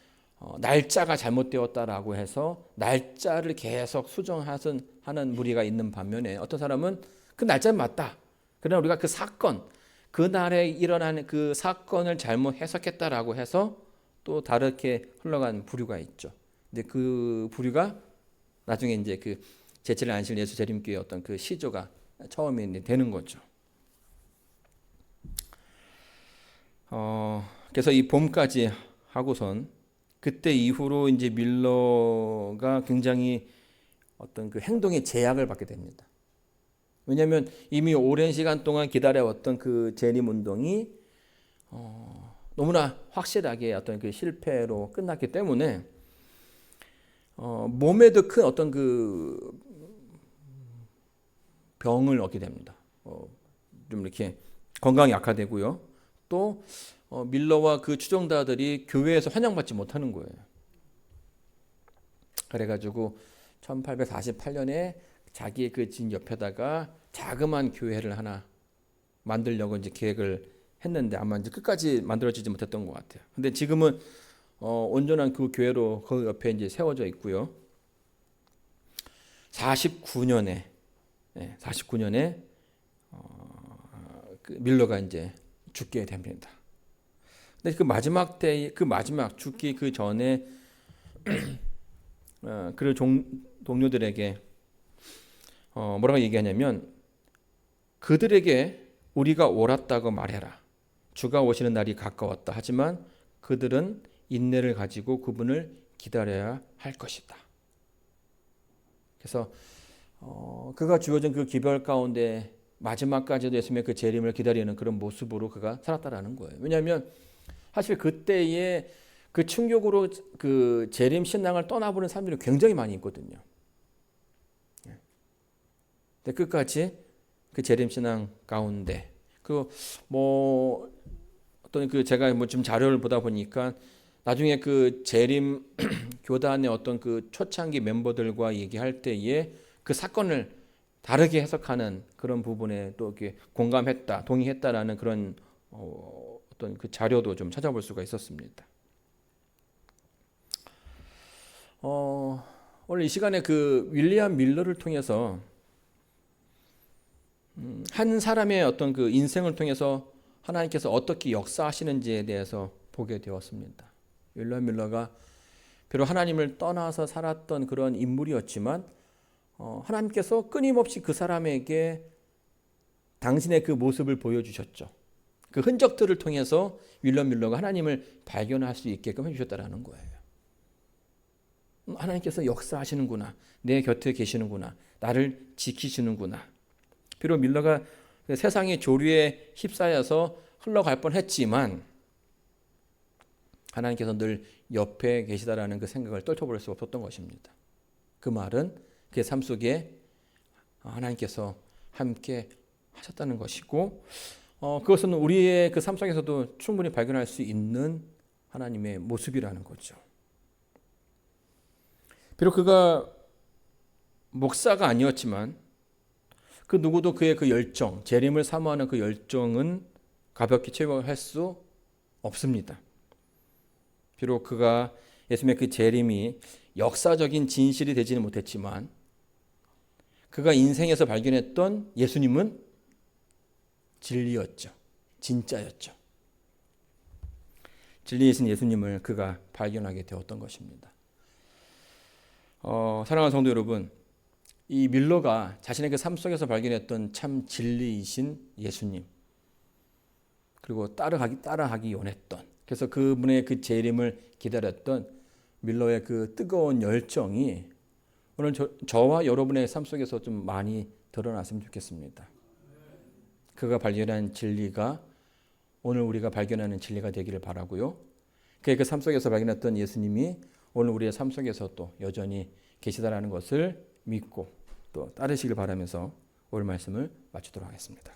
날짜가 잘못되었다라고 해서 날짜를 계속 수정하는 무리가 있는 반면에 어떤 사람은 그 날짜는 맞다. 그러나 우리가 그 사건, 그날에 일어난 그 사건을 잘못 해석했다라고 해서 또 다르게 흘러간 부류가 있죠. 근데 그 부류가 나중에 이제 그 제7일 안식 예수 재림교의 어떤 그 시조가 처음에 되는 거죠. 그래서 이 봄까지 하고선 그때 이후로 이제 밀러가 굉장히 어떤 그 행동의 제약을 받게 됩니다. 왜냐하면 이미 오랜 시간 동안 기다려왔던 그 재림 운동이 너무나 확실하게 어떤 그 실패로 끝났기 때문에 몸에도 큰 어떤 그 병을 얻게 됩니다. 좀 이렇게 건강이 악화되고요. 또 밀러와 그 추종자들이 교회에서 환영받지 못하는 거예요. 그래가지고 1848년에 자기의 그 집 옆에다가 자그마한 교회를 하나 만들려고 이제 계획을 했는데 아마 이제 끝까지 만들어지지 못했던 것 같아요. 근데 지금은 온전한 그 교회로 그 옆에 이제 세워져 있고요. 49년에 그 밀러가 이제 죽게 됩니다. 근데 그 마지막 죽기 그 전에 그 동료들에게 뭐라고 얘기하냐면 그들에게 우리가 옳았다고 말해라. 주가 오시는 날이 가까웠다. 하지만 그들은 인내를 가지고 그분을 기다려야 할 것이다. 그래서 그가 주어진 그 기별 가운데 마지막까지도 예수님의 그 재림을 기다리는 그런 모습으로 그가 살았다라는 거예요. 왜냐하면 사실 그때의 그 충격으로 그 재림 신앙을 떠나보는 사람들이 굉장히 많이 있거든요. 근데 끝까지 그 재림 신앙 가운데 뭐 어떤 그 제가 뭐 좀 자료를 보다 보니까 나중에 그 재림 교단의 어떤 그 초창기 멤버들과 얘기할 때에 그 사건을 다르게 해석하는 그런 부분에 또 이렇게 공감했다, 동의했다라는 그런 어떤 그 자료도 좀 찾아볼 수가 있었습니다. 오늘 이 시간에 그 윌리엄 밀러를 통해서 한 사람의 어떤 그 인생을 통해서 하나님께서 어떻게 역사하시는지에 대해서 보게 되었습니다. 윌리엄 밀러가 비록 하나님을 떠나서 살았던 그런 인물이었지만 하나님께서 끊임없이 그 사람에게 당신의 그 모습을 보여주셨죠. 그 흔적들을 통해서 윌리엄 밀러가 하나님을 발견할 수 있게끔 해주셨다는 거예요. 하나님께서 역사하시는구나. 내 곁에 계시는구나. 나를 지키시는구나. 비록 밀러가 세상의 조류에 휩싸여서 흘러갈 뻔했지만 하나님께서 늘 옆에 계시다라는 그 생각을 떨쳐버릴 수 없었던 것입니다. 그 말은 그의 삶 속에 하나님께서 함께 하셨다는 것이고 그것은 우리의 그 삶 속에서도 충분히 발견할 수 있는 하나님의 모습이라는 거죠. 비록 그가 목사가 아니었지만 그 누구도 그의 그 열정, 재림을 사모하는 그 열정은 가볍게 체험할 수 없습니다. 비록 그가 예수님의 그 재림이 역사적인 진실이 되지는 못했지만 그가 인생에서 발견했던 예수님은 진리였죠. 진짜였죠. 진리이신 예수님을 그가 발견하게 되었던 것입니다. 사랑하는 성도 여러분, 이 밀러가 자신의 그 삶 속에서 발견했던 참 진리이신 예수님, 그리고 따라하기 원했던, 그래서 그분의 그 재림을 기다렸던 밀러의 그 뜨거운 열정이 오늘 저와 여러분의 삶 속에서 좀 많이 드러났으면 좋겠습니다. 그가 발견한 진리가 오늘 우리가 발견하는 진리가 되기를 바라고요. 그의 그 삶 속에서 발견했던 예수님이 오늘 우리의 삶 속에서도 여전히 계시다라는 것을 믿고 또 따르시길 바라면서 오늘 말씀을 마치도록 하겠습니다.